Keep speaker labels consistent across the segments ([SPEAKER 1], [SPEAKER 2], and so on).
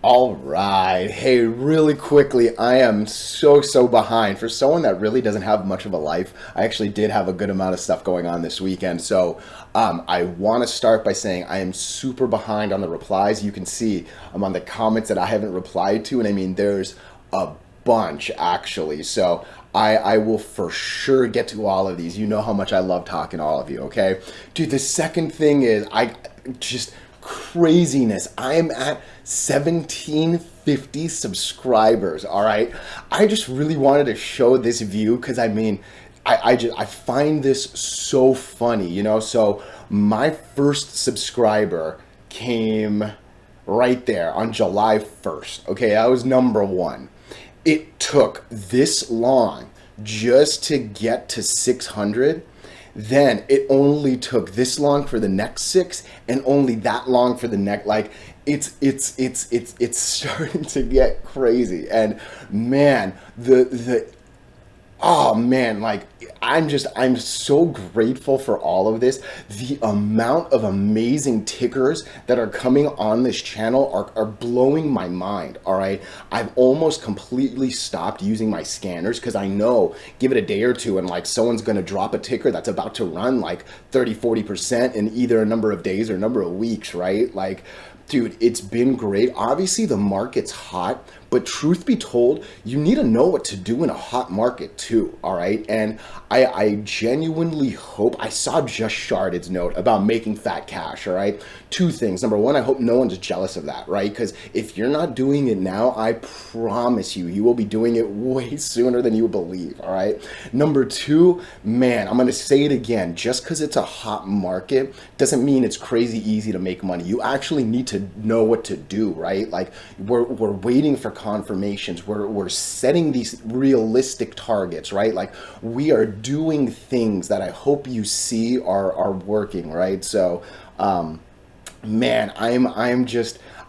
[SPEAKER 1] All right. Hey, really quickly, I am so behind. For someone that really doesn't have much of a life, I actually did have a good amount of stuff going on this weekend. So, I want to start by saying I am super behind on the replies. You can see I'm on the comments that I haven't replied to, and I mean, there's a bunch actually. So, I will for sure get to all of these. You know how much I love talking to all of you, okay? Dude, the second thing is I just craziness. I am at 1750 subscribers. All right. I just really wanted to show this view because I mean, I find this so funny, you know. So my first subscriber came right there on July 1st. Okay, that was number one. It took this long just to get to 600. Then it only took this long for the next six and only that long for the next, like it's starting to get crazy. And man, the oh man, like I'm so grateful for all of this. The amount of amazing tickers that are coming on this channel are blowing my mind. All right, I've almost completely stopped using my scanners because I know give it a day or two and like someone's gonna drop a ticker that's about to run like 30-40% in either a number of days or a number of weeks, right? Like, dude, it's been great. Obviously, the market's hot, but truth be told, you need to know what to do in a hot market too, all right? And I genuinely hope, I saw Just Sharded's note about making fat cash, all right? Two things. Number one, I hope no one's jealous of that, right? Because if you're not doing it now, I promise you, you will be doing it way sooner than you believe, all right? Number two, man, I'm gonna say it again, just because it's a hot market doesn't mean it's crazy easy to make money. You actually need to know what to do, right? Like we're waiting for confirmations. We're setting these realistic targets, right? Like we are doing things that I hope you see are working, right? So man,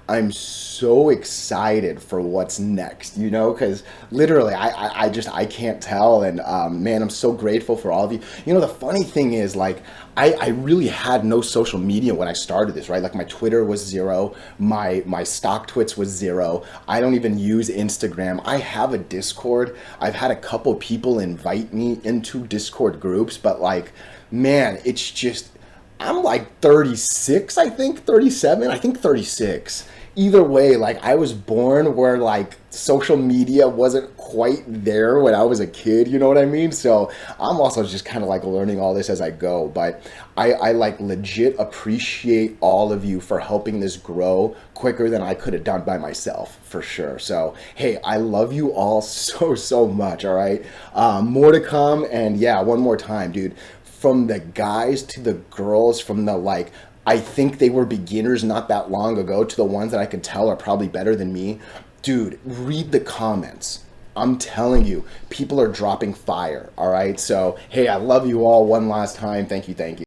[SPEAKER 1] I'm so excited for what's next, you know, because literally I can't tell. And man, I'm so grateful for all of you. You know, the funny thing is, like, I really had no social media when I started this, right? Like my Twitter was zero, my stock twits was zero. I don't even use Instagram. I have a Discord. I've had a couple people invite me into Discord groups, but like, man, it's just I'm like 36, I think, 37, I think 36. Either way, like I was born where like social media wasn't quite there when I was a kid, you know what I mean? So I'm also just kind of like learning all this as I go. But I like legit appreciate all of you for helping this grow quicker than I could have done by myself, for sure. So, hey, I love you all so much, all right? More to come. And yeah, one more time, dude, from the guys to the girls, from the like, I think they were beginners not that long ago to the ones that I can tell are probably better than me. Dude, read the comments. I'm telling you, people are dropping fire. All right. So, hey, I love you all one last time. Thank you. Thank you.